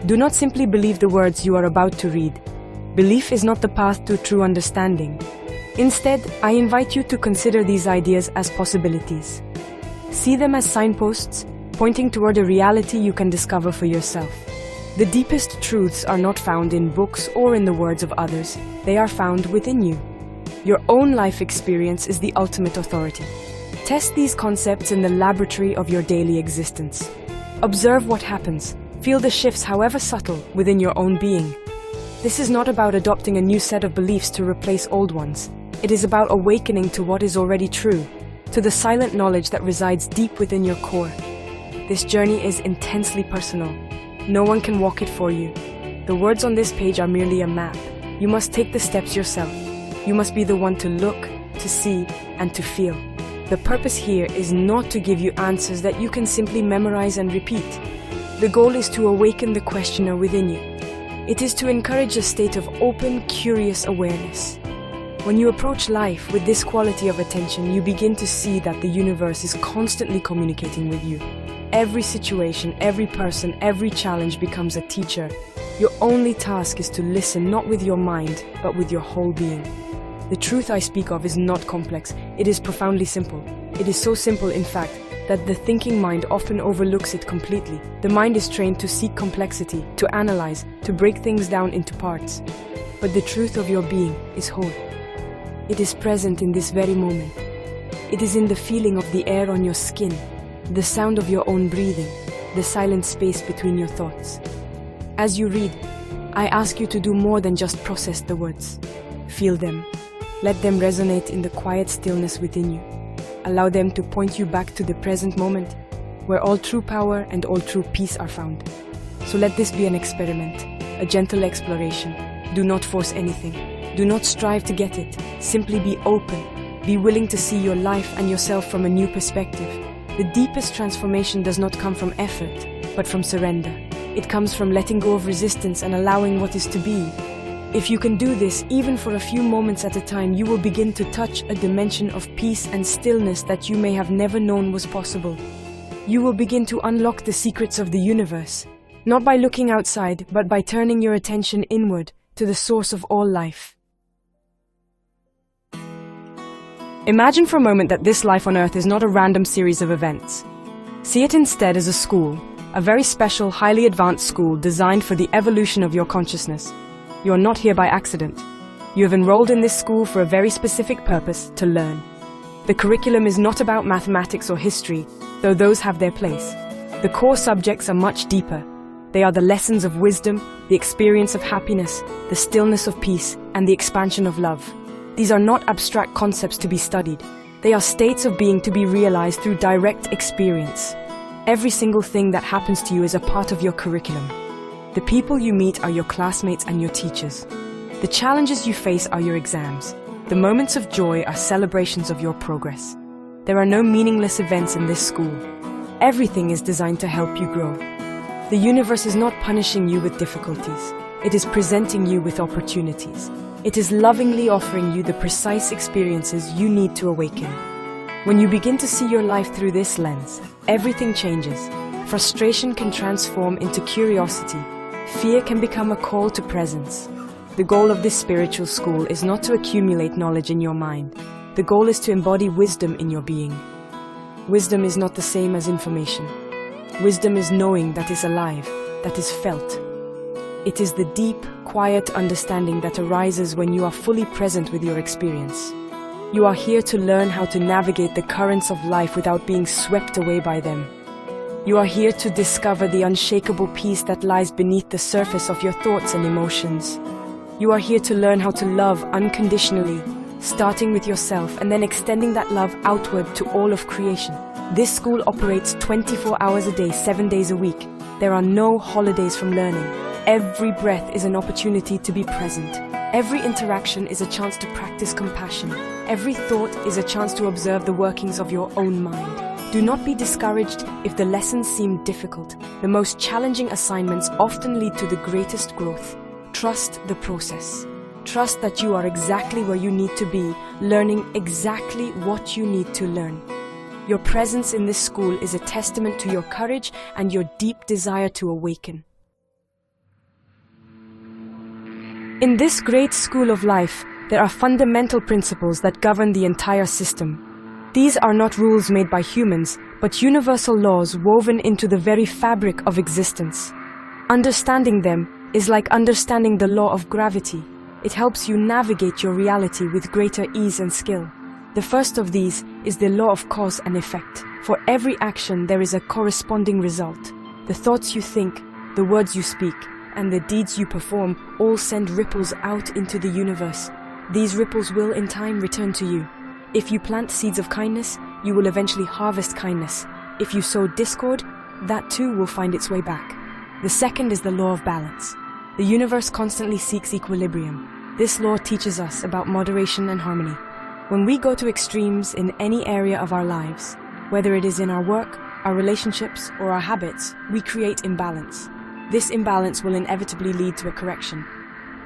Do not simply believe the words you are about to read. Belief is not the path to true understanding. Instead, I invite you to consider these ideas as possibilities. See them as signposts, pointing toward a reality you can discover for yourself. The deepest truths are not found in books or in the words of others. They are found within you. Your own life experience is the ultimate authority. Test these concepts in the laboratory of your daily existence. Observe what happens. Feel the shifts, however subtle, within your own being. This is not about adopting a new set of beliefs to replace old ones. It is about awakening to what is already true, to the silent knowledge that resides deep within your core. This journey is intensely personal. No one can walk it for you. The words on this page are merely a map. You must take the steps yourself. You must be the one to look, to see, and to feel. The purpose here is not to give you answers that you can simply memorize and repeat. The goal is to awaken the questioner within you. It is to encourage a state of open, curious awareness. When you approach life with this quality of attention, you begin to see that the universe is constantly communicating with you. Every situation, every person, every challenge becomes a teacher. Your only task is to listen, not with your mind, but with your whole being. The truth I speak of is not complex. It is profoundly simple. It is so simple, in fact, that the thinking mind often overlooks it completely. The mind is trained to seek complexity, to analyze, to break things down into parts. But the truth of your being is whole. It is present in this very moment. It is in the feeling of the air on your skin, the sound of your own breathing, the silent space between your thoughts. As you read, I ask you to do more than just process the words. Feel them. Let them resonate in the quiet stillness within you. Allow them to point you back to the present moment, where all true power and all true peace are found. So let this be an experiment, a gentle exploration. Do not force anything. Do not strive to get it. Simply be open. Be willing to see your life and yourself from a new perspective. The deepest transformation does not come from effort, but from surrender. It comes from letting go of resistance and allowing what is to be. If you can do this, even for a few moments at a time, you will begin to touch a dimension of peace and stillness that you may have never known was possible. You will begin to unlock the secrets of the universe, not by looking outside, but by turning your attention inward to the source of all life. Imagine for a moment that this life on Earth is not a random series of events. See it instead as a school, a very special, highly advanced school designed for the evolution of your consciousness. You are not here by accident. You have enrolled in this school for a very specific purpose: to learn. The curriculum is not about mathematics or history, though those have their place. The core subjects are much deeper. They are the lessons of wisdom, the experience of happiness, the stillness of peace, and the expansion of love. These are not abstract concepts to be studied. They are states of being to be realized through direct experience. Every single thing that happens to you is a part of your curriculum. The people you meet are your classmates and your teachers. The challenges you face are your exams. The moments of joy are celebrations of your progress. There are no meaningless events in this school. Everything is designed to help you grow. The universe is not punishing you with difficulties. It is presenting you with opportunities. It is lovingly offering you the precise experiences you need to awaken. When you begin to see your life through this lens, everything changes. Frustration can transform into curiosity. Fear can become a call to presence. The goal of this spiritual school is not to accumulate knowledge in your mind. The goal is to embody wisdom in your being. Wisdom is not the same as information. Wisdom is knowing that is alive, that is felt. It is the deep, quiet understanding that arises when you are fully present with your experience. You are here to learn how to navigate the currents of life without being swept away by them. You are here to discover the unshakable peace that lies beneath the surface of your thoughts and emotions. You are here to learn how to love unconditionally, starting with yourself and then extending that love outward to all of creation. This school operates 24 hours a day, 7 days a week. There are no holidays from learning. Every breath is an opportunity to be present. Every interaction is a chance to practice compassion. Every thought is a chance to observe the workings of your own mind. Do not be discouraged if the lessons seem difficult. The most challenging assignments often lead to the greatest growth. Trust the process. Trust that you are exactly where you need to be, learning exactly what you need to learn. Your presence in this school is a testament to your courage and your deep desire to awaken. In this great school of life, there are fundamental principles that govern the entire system. These are not rules made by humans, but universal laws woven into the very fabric of existence. Understanding them is like understanding the law of gravity. It helps you navigate your reality with greater ease and skill. The first of these is the law of cause and effect. For every action, there is a corresponding result. The thoughts you think, the words you speak, and the deeds you perform all send ripples out into the universe. These ripples will, in time, return to you. If you plant seeds of kindness, you will eventually harvest kindness. If you sow discord, that too will find its way back. The second is the law of balance. The universe constantly seeks equilibrium. This law teaches us about moderation and harmony. When we go to extremes in any area of our lives, whether it is in our work, our relationships, or our habits, we create imbalance. This imbalance will inevitably lead to a correction.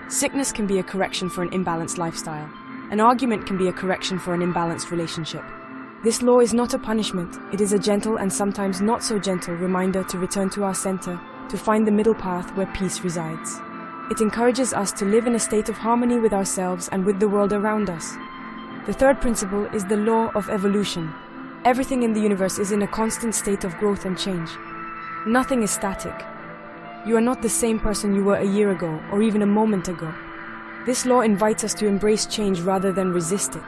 Sickness can be a correction for an imbalanced lifestyle. An argument can be a correction for an imbalanced relationship. This law is not a punishment. It is a gentle and sometimes not so gentle reminder to return to our center, to find the middle path where peace resides. It encourages us to live in a state of harmony with ourselves and with the world around us. The third principle is the law of evolution. Everything in the universe is in a constant state of growth and change. Nothing is static. You are not the same person you were a year ago or even a moment ago. This law invites us to embrace change rather than resist it.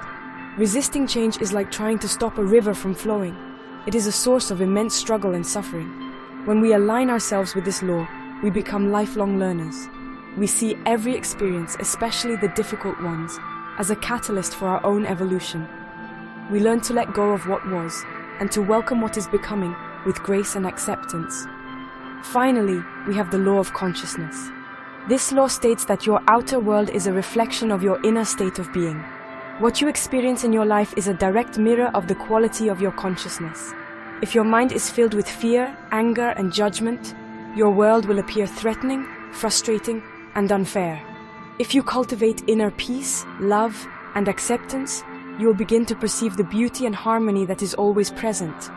Resisting change is like trying to stop a river from flowing. It is a source of immense struggle and suffering. When we align ourselves with this law, we become lifelong learners. We see every experience, especially the difficult ones, as a catalyst for our own evolution. We learn to let go of what was and to welcome what is becoming with grace and acceptance. Finally, we have the law of consciousness. This law states that your outer world is a reflection of your inner state of being. What you experience in your life is a direct mirror of the quality of your consciousness. If your mind is filled with fear, anger, and judgment, your world will appear threatening, frustrating, and unfair. If you cultivate inner peace, love, and acceptance, you will begin to perceive the beauty and harmony that is always present.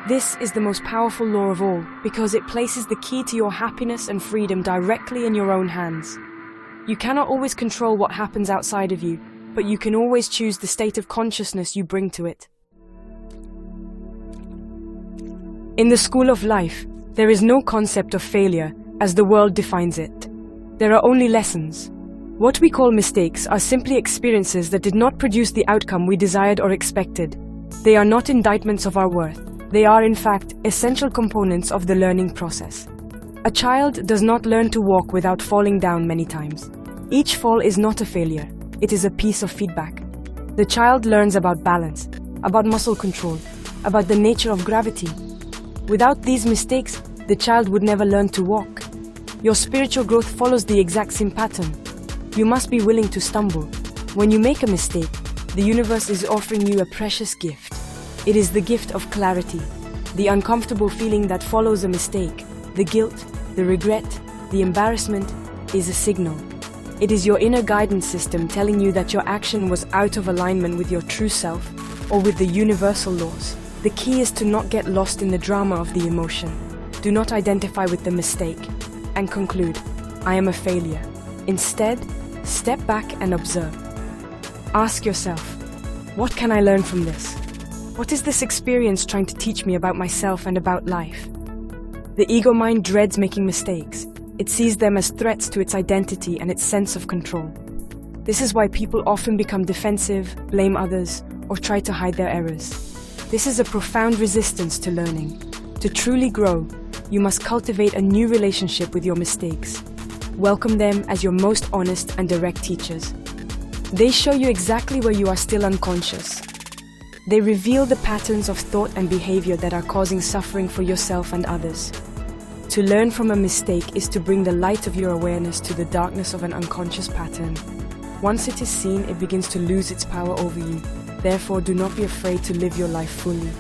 This is the most powerful law of all, because it places the key to your happiness and freedom directly in your own hands. You cannot always control what happens outside of you, but you can always choose the state of consciousness you bring to it. In the school of life, there is no concept of failure as the world defines it. There are only lessons. What we call mistakes are simply experiences that did not produce the outcome we desired or expected. They are not indictments of our worth. They are, in fact, essential components of the learning process. A child does not learn to walk without falling down many times. Each fall is not a failure. It is a piece of feedback. The child learns about balance, about muscle control, about the nature of gravity. Without these mistakes, the child would never learn to walk. Your spiritual growth follows the exact same pattern. You must be willing to stumble. When you make a mistake, the universe is offering you a precious gift. It is the gift of clarity, the uncomfortable feeling that follows a mistake. The guilt, the regret, the embarrassment is a signal. It is your inner guidance system telling you that your action was out of alignment with your true self or with the universal laws. The key is to not get lost in the drama of the emotion. Do not identify with the mistake and conclude, I am a failure. Instead, step back and observe. Ask yourself, what can I learn from this? What is this experience trying to teach me about myself and about life? The ego mind dreads making mistakes. It sees them as threats to its identity and its sense of control. This is why people often become defensive, blame others, or try to hide their errors. This is a profound resistance to learning. To truly grow, you must cultivate a new relationship with your mistakes. Welcome them as your most honest and direct teachers. They show you exactly where you are still unconscious. They reveal the patterns of thought and behavior that are causing suffering for yourself and others. To learn from a mistake is to bring the light of your awareness to the darkness of an unconscious pattern. Once it is seen, it begins to lose its power over you. Therefore, do not be afraid to live your life fully.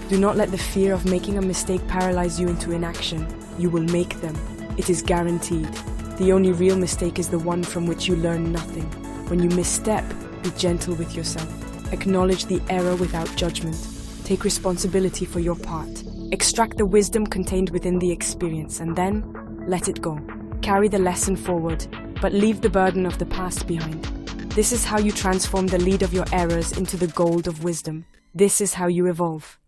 Do not let the fear of making a mistake paralyze you into inaction. You will make them. It is guaranteed. The only real mistake is the one from which you learn nothing. When you misstep, be gentle with yourself. Acknowledge the error without judgment. Take responsibility for your part. Extract the wisdom contained within the experience and then let it go. carry the lesson forward, but leave the burden of the past behind. This is how you transform the lead of your errors into the gold of wisdom. This is how you evolve.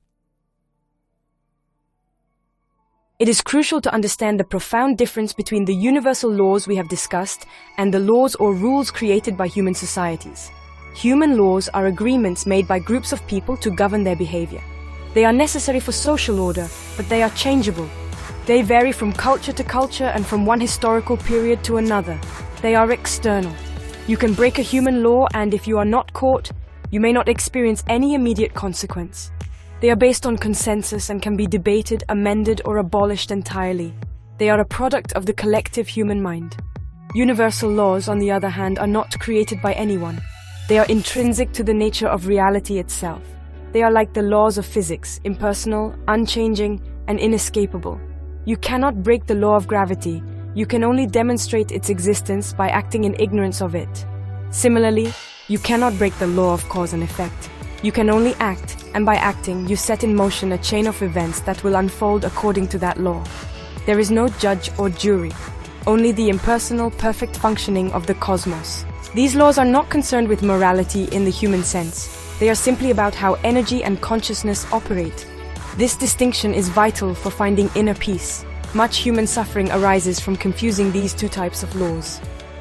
It is crucial to understand the profound difference between the universal laws we have discussed and the laws or rules created by human societies. Human laws are agreements made by groups of people to govern their behavior. They are necessary for social order, but they are changeable. They vary from culture to culture and from one historical period to another. They are external. You can break a human law, and if you are not caught, you may not experience any immediate consequence. They are based on consensus and can be debated, amended, or abolished entirely. They are a product of the collective human mind. Universal laws, on the other hand, are not created by anyone. They are intrinsic to the nature of reality itself. They are like the laws of physics, impersonal, unchanging, and inescapable. You cannot break the law of gravity. You can only demonstrate its existence by acting in ignorance of it. Similarly, you cannot break the law of cause and effect. You can only act, and by acting, you set in motion a chain of events that will unfold according to that law. There is no judge or jury, only the impersonal, perfect functioning of the cosmos. These laws are not concerned with morality in the human sense. They are simply about how energy and consciousness operate. This distinction is vital for finding inner peace. Much human suffering arises from confusing these two types of laws.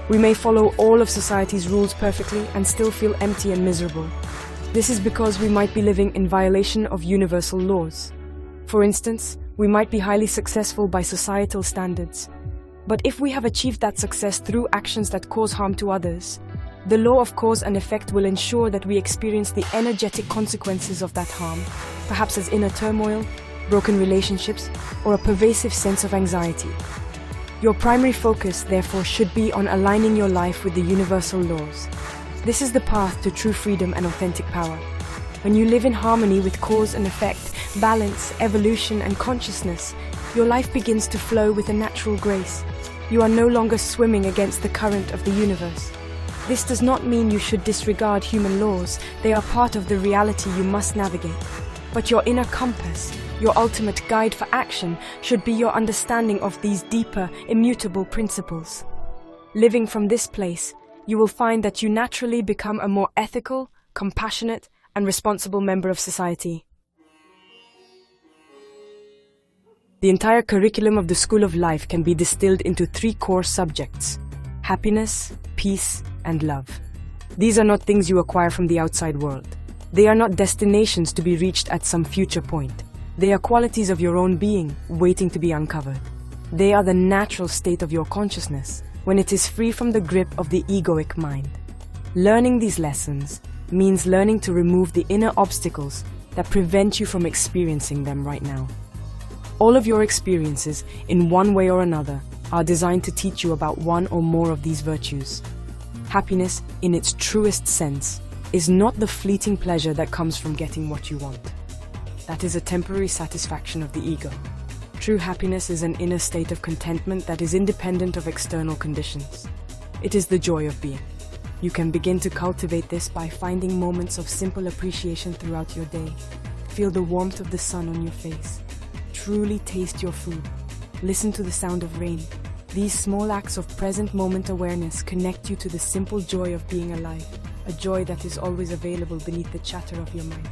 We may follow all of society's rules perfectly and still feel empty and miserable. This is because we might be living in violation of universal laws. For instance, we might be highly successful by societal standards. But if we have achieved that success through actions that cause harm to others, the law of cause and effect will ensure that we experience the energetic consequences of that harm, perhaps as inner turmoil, broken relationships, or a pervasive sense of anxiety. Your primary focus, therefore, should be on aligning your life with the universal laws. This is the path to true freedom and authentic power. When you live in harmony with cause and effect, balance, evolution, and consciousness, your life begins to flow with a natural grace. You are no longer swimming against the current of the universe. This does not mean you should disregard human laws. They are part of the reality you must navigate. But your inner compass, your ultimate guide for action, should be your understanding of these deeper, immutable principles. Living from this place, you will find that you naturally become a more ethical, compassionate, and responsible member of society. The entire curriculum of the School of Life can be distilled into 3 core subjects: happiness, peace, and love. These are not things you acquire from the outside world. They are not destinations to be reached at some future point. They are qualities of your own being, waiting to be uncovered. They are the natural state of your consciousness, when it is free from the grip of the egoic mind. Learning these lessons means learning to remove the inner obstacles that prevent you from experiencing them right now. All of your experiences, in one way or another, are designed to teach you about one or more of these virtues. Happiness, in its truest sense, is not the fleeting pleasure that comes from getting what you want. That is a temporary satisfaction of the ego. True happiness is an inner state of contentment that is independent of external conditions. It is the joy of being. You can begin to cultivate this by finding moments of simple appreciation throughout your day. Feel the warmth of the sun on your face. Truly taste your food. Listen to the sound of rain. These small acts of present moment awareness connect you to the simple joy of being alive, a joy that is always available beneath the chatter of your mind.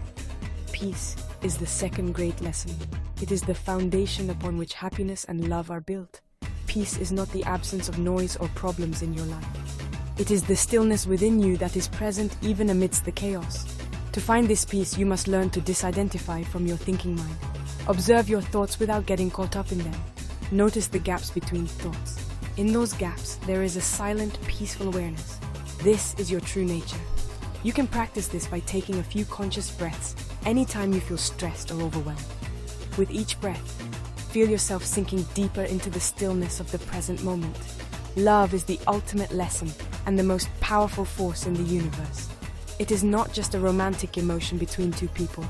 Peace is the second great lesson. It is the foundation upon which happiness and love are built. Peace is not the absence of noise or problems in your life. It is the stillness within you that is present even amidst the chaos. To find this peace, you must learn to disidentify from your thinking mind. Observe your thoughts without getting caught up in them. Notice the gaps between thoughts. In those gaps, there is a silent, peaceful awareness. This is your true nature. You can practice this by taking a few conscious breaths anytime you feel stressed or overwhelmed. With each breath, feel yourself sinking deeper into the stillness of the present moment. Love is the ultimate lesson and the most powerful force in the universe. It is not just a romantic emotion between two people.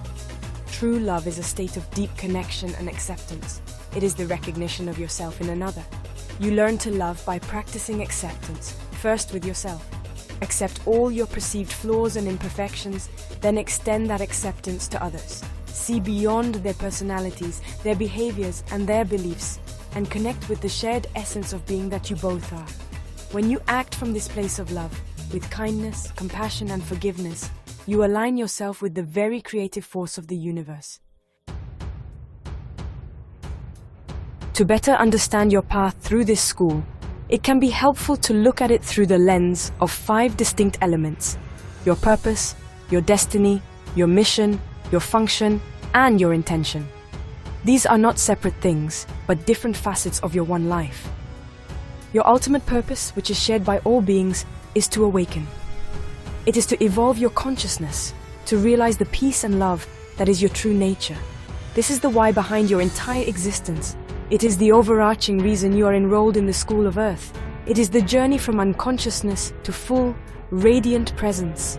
True love is a state of deep connection and acceptance. It is the recognition of yourself in another. You learn to love by practicing acceptance, first with yourself. Accept all your perceived flaws and imperfections, then extend that acceptance to others. See beyond their personalities, their behaviors, and their beliefs, and connect with the shared essence of being that you both are. When you act from this place of love, with kindness, compassion, and forgiveness, you align yourself with the very creative force of the universe. To better understand your path through this school, it can be helpful to look at it through the lens of 5 distinct elements: your purpose, your destiny, your mission, your function, and your intention. These are not separate things, but different facets of your one life. Your ultimate purpose, which is shared by all beings, is to awaken. It is to evolve your consciousness, to realize the peace and love that is your true nature. This is the why behind your entire existence. It is the overarching reason you are enrolled in the School of Earth. It is the journey from unconsciousness to full, radiant presence.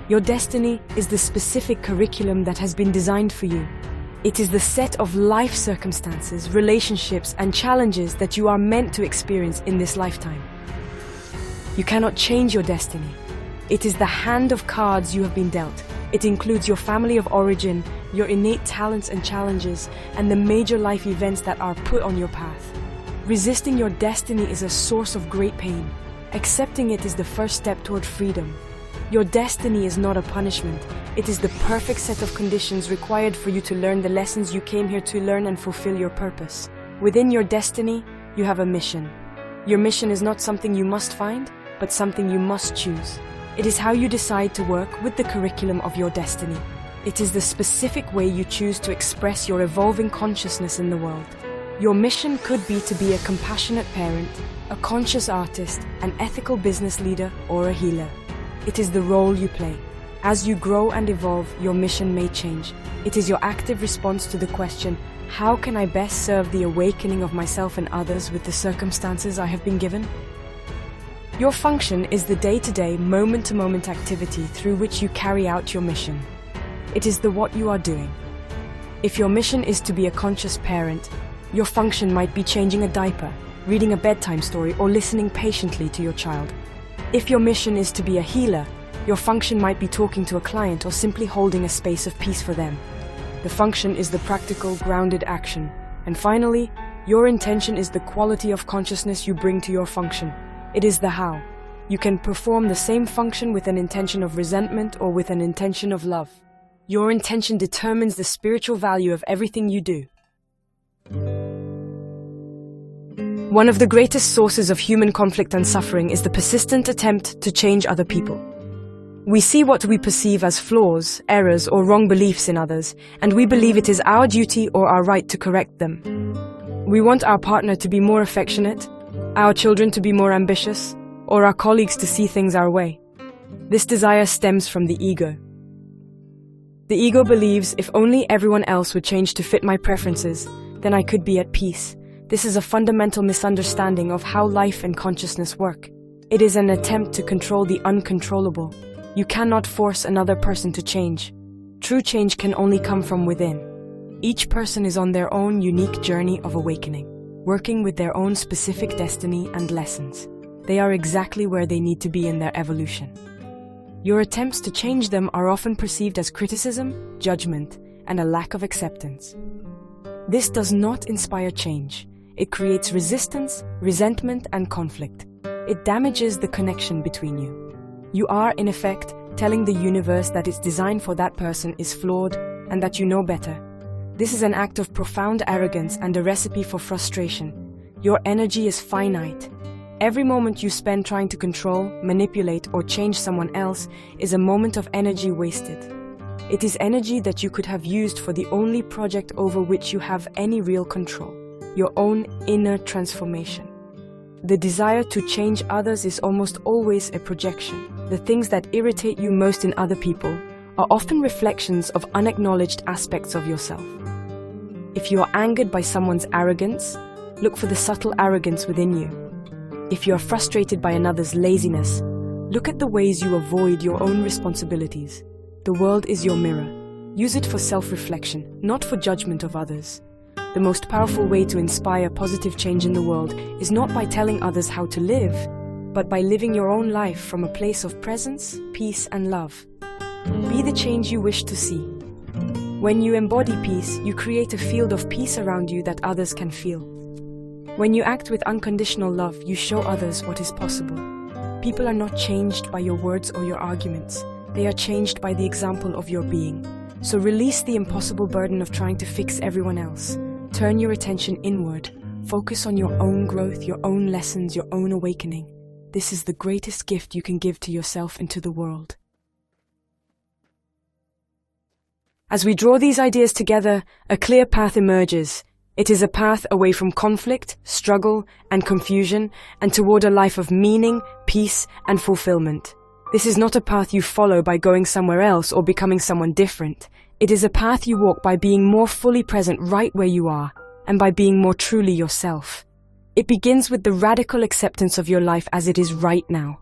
Your destiny is the specific curriculum that has been designed for you. It is the set of life circumstances, relationships, and challenges that you are meant to experience in this lifetime. You cannot change your destiny. It is the hand of cards you have been dealt. It includes your family of origin, your innate talents and challenges, and the major life events that are put on your path. Resisting your destiny is a source of great pain. Accepting it is the first step toward freedom. Your destiny is not a punishment. It is the perfect set of conditions required for you to learn the lessons you came here to learn and fulfill your purpose. Within your destiny, you have a mission. Your mission is not something you must find, but something you must choose. It is how you decide to work with the curriculum of your destiny. It is the specific way you choose to express your evolving consciousness in the world. Your mission could be to be a compassionate parent, a conscious artist, an ethical business leader, or a healer. It is the role you play. As you grow and evolve, your mission may change. It is your active response to the question, how can I best serve the awakening of myself and others with the circumstances I have been given? Your function is the day-to-day, moment-to-moment activity through which you carry out your mission. It is the what you are doing. If your mission is to be a conscious parent, your function might be changing a diaper, reading a bedtime story, or listening patiently to your child. If your mission is to be a healer, your function might be talking to a client or simply holding a space of peace for them. The function is the practical, grounded action. And finally, your intention is the quality of consciousness you bring to your function. It is the how. You can perform the same function with an intention of resentment or with an intention of love. Your intention determines the spiritual value of everything you do. One of the greatest sources of human conflict and suffering is the persistent attempt to change other people. We see what we perceive as flaws, errors, or wrong beliefs in others, and we believe it is our duty or our right to correct them. We want our partner to be more affectionate, our children to be more ambitious, or our colleagues to see things our way. This desire stems from the ego. The ego believes if only everyone else would change to fit my preferences, then I could be at peace. This is a fundamental misunderstanding of how life and consciousness work. It is an attempt to control the uncontrollable. You cannot force another person to change. True change can only come from within. Each person is on their own unique journey of awakening, working with their own specific destiny and lessons. They are exactly where they need to be in their evolution. Your attempts to change them are often perceived as criticism, judgment, and a lack of acceptance. This does not inspire change. It creates resistance, resentment, and conflict. It damages the connection between you. You are, in effect, telling the universe that its design for that person is flawed and that you know better. This is an act of profound arrogance and a recipe for frustration. Your energy is finite. Every moment you spend trying to control, manipulate, or change someone else is a moment of energy wasted. It is energy that you could have used for the only project over which you have any real control, your own inner transformation. The desire to change others is almost always a projection. The things that irritate you most in other people are often reflections of unacknowledged aspects of yourself. If you are angered by someone's arrogance, look for the subtle arrogance within you. If you are frustrated by another's laziness, look at the ways you avoid your own responsibilities. The world is your mirror. Use it for self-reflection, not for judgment of others. The most powerful way to inspire positive change in the world is not by telling others how to live, but by living your own life from a place of presence, peace, and love. Be the change you wish to see. When you embody peace, you create a field of peace around you that others can feel. When you act with unconditional love, you show others what is possible. People are not changed by your words or your arguments. They are changed by the example of your being. So release the impossible burden of trying to fix everyone else. Turn your attention inward. Focus on your own growth, your own lessons, your own awakening. This is the greatest gift you can give to yourself and to the world. As we draw these ideas together, a clear path emerges. It is a path away from conflict, struggle, and confusion, and toward a life of meaning, peace, and fulfillment. This is not a path you follow by going somewhere else or becoming someone different. It is a path you walk by being more fully present right where you are, and by being more truly yourself. It begins with the radical acceptance of your life as it is right now.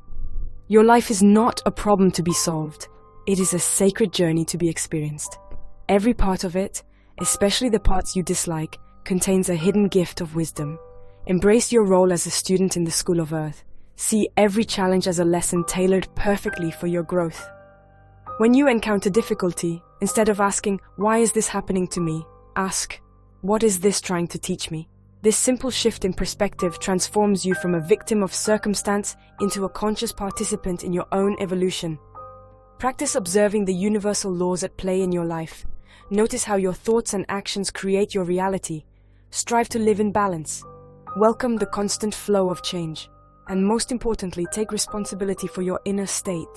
Your life is not a problem to be solved. It is a sacred journey to be experienced. Every part of it, especially the parts you dislike, contains a hidden gift of wisdom. Embrace your role as a student in the School of Earth. See every challenge as a lesson tailored perfectly for your growth. When you encounter difficulty, instead of asking, "Why is this happening to me?" ask, "What is this trying to teach me?" This simple shift in perspective transforms you from a victim of circumstance into a conscious participant in your own evolution. Practice observing the universal laws at play in your life. Notice how your thoughts and actions create your reality. Strive to live in balance. Welcome the constant flow of change. And most importantly, take responsibility for your inner state,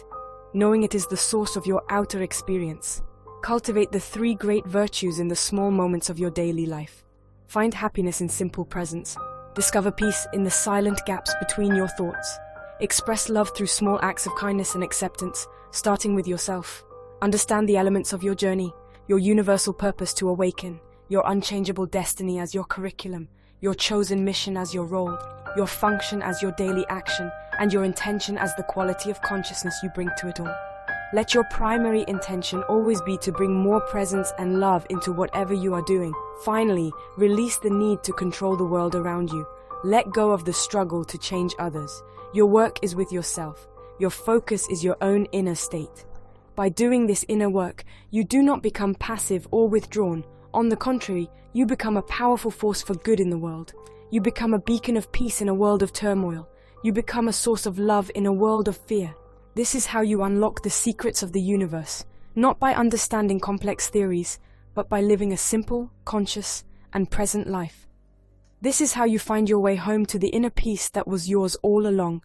knowing it is the source of your outer experience. Cultivate the 3 great virtues in the small moments of your daily life. Find happiness in simple presence. Discover peace in the silent gaps between your thoughts. Express love through small acts of kindness and acceptance, starting with yourself. Understand the elements of your journey, your universal purpose to awaken, your unchangeable destiny as your curriculum, your chosen mission as your role, your function as your daily action, and your intention as the quality of consciousness you bring to it all. Let your primary intention always be to bring more presence and love into whatever you are doing. Finally, release the need to control the world around you. Let go of the struggle to change others. Your work is with yourself. Your focus is your own inner state. By doing this inner work, you do not become passive or withdrawn. On the contrary, you become a powerful force for good in the world. You become a beacon of peace in a world of turmoil. You become a source of love in a world of fear. This is how you unlock the secrets of the universe, not by understanding complex theories, but by living a simple, conscious, and present life. This is how you find your way home to the inner peace that was yours all along.